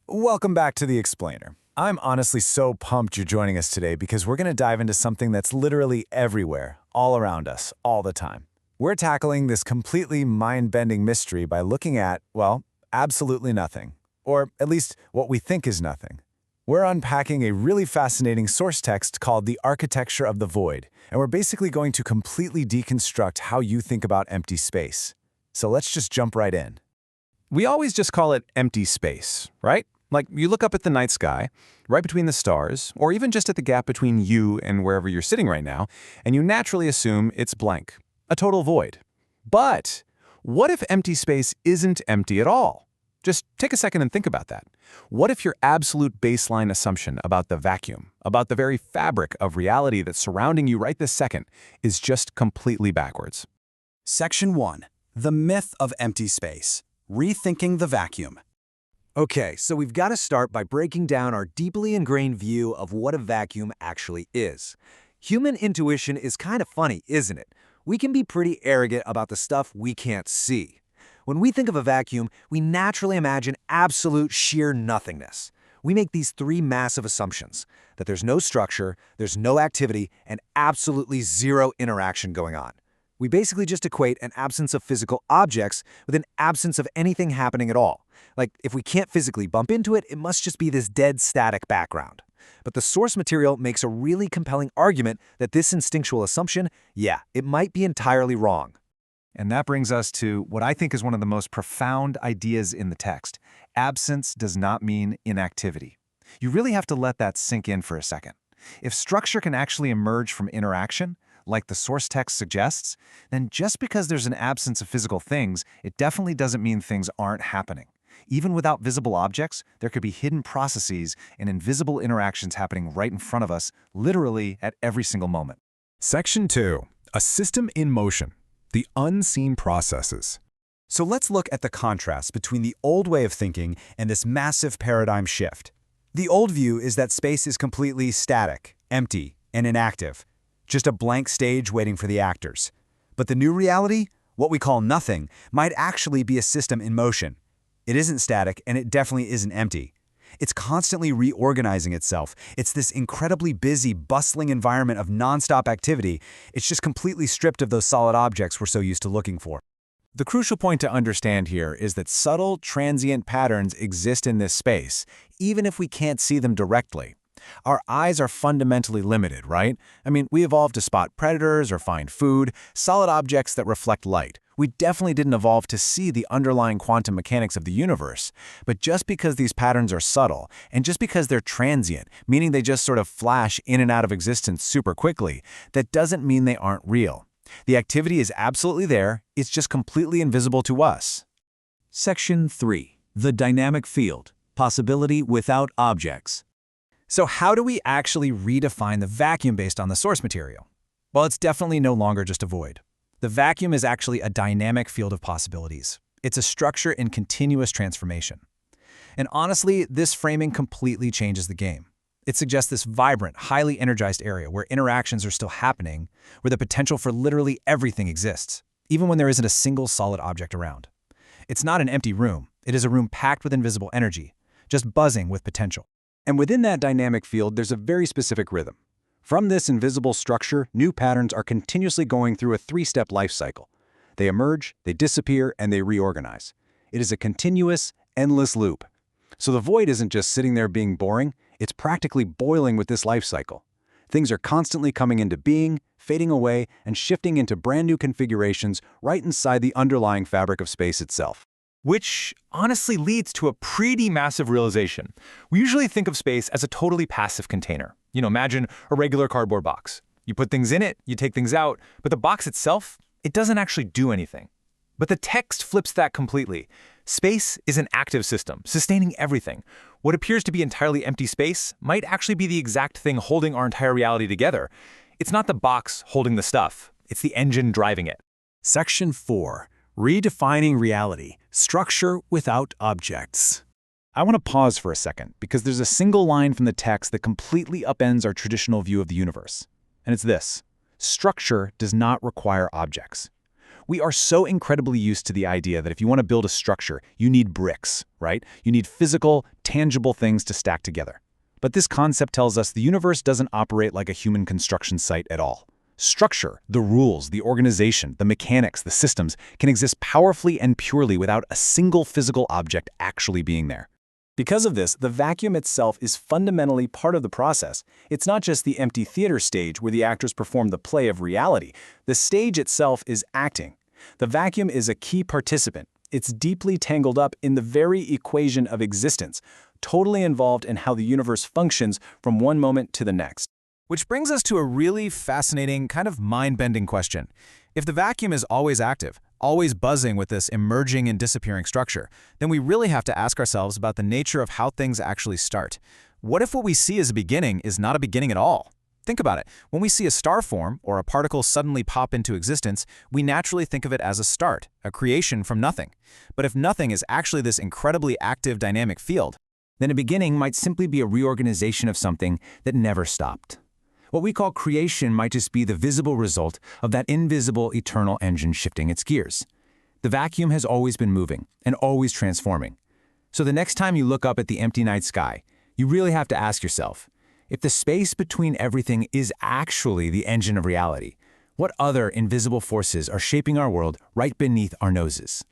Welcome back to The Explainer. I'm honestly so pumped you're joining us today because we're going to dive into something that's literally everywhere, all around us, all the time. We're tackling this completely mind-bending mystery by looking at, well, absolutely nothing. Or at least what we think is nothing. We're unpacking a really fascinating source text called The Architecture of the Void, and we're basically going to completely deconstruct how you think about empty space. So let's just jump right in. We always just call it empty space, right? Like you look up at the night sky, right between the stars, or even just at the gap between you and wherever you're sitting right now, and you naturally assume it's blank, a total void. But what if empty space isn't empty at all? Just take a second and think about that. What if your absolute baseline assumption about the vacuum, about the very fabric of reality that's surrounding you right this second, is just completely backwards? Section 1. The Myth of Empty Space. Rethinking the Vacuum. Okay, so we've got to start by breaking down our deeply ingrained view of what a vacuum actually is. Human intuition is kind of funny, isn't it? We can be pretty arrogant about the stuff we can't see. When we think of a vacuum, we naturally imagine absolute sheer nothingness. We make these three massive assumptions: that there's no structure, there's no activity, and absolutely zero interaction going on. We basically just equate an absence of physical objects with an absence of anything happening at all. Like, if we can't physically bump into it, it must just be this dead static background. But the source material makes a really compelling argument that this instinctual assumption, it might be entirely wrong. And that brings us to what I think is one of the most profound ideas in the text. Absence does not mean inactivity. You really have to let that sink in for a second. If structure can actually emerge from interaction, like the source text suggests, then just because there's an absence of physical things, it definitely doesn't mean things aren't happening. Even without visible objects, there could be hidden processes and invisible interactions happening right in front of us, literally at every single moment. Section 2. A system in motion. The unseen processes. So let's look at the contrast between the old way of thinking and this massive paradigm shift. The old view is that space is completely static, empty, and inactive. Just a blank stage waiting for the actors. But the new reality, what we call nothing, might actually be a system in motion. It isn't static, and it definitely isn't empty. It's constantly reorganizing itself. It's this incredibly busy, bustling environment of nonstop activity. It's just completely stripped of those solid objects we're so used to looking for. The crucial point to understand here is that subtle, transient patterns exist in this space, even if we can't see them directly. Our eyes are fundamentally limited, right? I mean, we evolved to spot predators or find food, solid objects that reflect light. We definitely didn't evolve to see the underlying quantum mechanics of the universe. But just because these patterns are subtle, and just because they're transient, meaning they just sort of flash in and out of existence super quickly, that doesn't mean they aren't real. The activity is absolutely there, it's just completely invisible to us. Section 3. The Dynamic Field. Possibility without objects. So how do we actually redefine the vacuum based on the source material? Well, it's definitely no longer just a void. The vacuum is actually a dynamic field of possibilities. It's a structure in continuous transformation. And honestly, this framing completely changes the game. It suggests this vibrant, highly energized area where interactions are still happening, where the potential for literally everything exists, even when there isn't a single solid object around. It's not an empty room. It is a room packed with invisible energy, just buzzing with potential. And within that dynamic field, there's a very specific rhythm. From this invisible structure, new patterns are continuously going through a three-step life cycle. They emerge, they disappear, and they reorganize. It is a continuous, endless loop. So the void isn't just sitting there being boring, it's practically boiling with this life cycle. Things are constantly coming into being, fading away, and shifting into brand new configurations right inside the underlying fabric of space itself. Which honestly leads to a pretty massive realization. We usually think of space as a totally passive container. Imagine a regular cardboard box. You put things in it, you take things out, but the box itself, it doesn't actually do anything. But the text flips that completely. Space is an active system, sustaining everything. What appears to be entirely empty space might actually be the exact thing holding our entire reality together. It's not the box holding the stuff, it's the engine driving it. Section 4. Redefining reality. Structure without objects. I want to pause for a second because there's a single line from the text that completely upends our traditional view of the universe. And it's this: structure does not require objects. We are so incredibly used to the idea that if you want to build a structure, you need bricks, right? You need physical, tangible things to stack together. But this concept tells us the universe doesn't operate like a human construction site at all. Structure, the rules, the organization, the mechanics, the systems, can exist powerfully and purely without a single physical object actually being there. Because of this, the vacuum itself is fundamentally part of the process. It's not just the empty theater stage where the actors perform the play of reality. The stage itself is acting. The vacuum is a key participant. It's deeply tangled up in the very equation of existence, totally involved in how the universe functions from one moment to the next. Which brings us to a really fascinating, kind of mind-bending question. If the vacuum is always active, always buzzing with this emerging and disappearing structure, then we really have to ask ourselves about the nature of how things actually start. What if what we see as a beginning is not a beginning at all? Think about it. When we see a star form or a particle suddenly pop into existence, we naturally think of it as a start, a creation from nothing. But if nothing is actually this incredibly active dynamic field, Then a beginning might simply be a reorganization of something that never stopped. What we call creation might just be the visible result of that invisible eternal engine shifting its gears. The vacuum has always been moving and always transforming. So the next time you look up at the empty night sky, you really have to ask yourself, if the space between everything is actually the engine of reality, what other invisible forces are shaping our world right beneath our noses?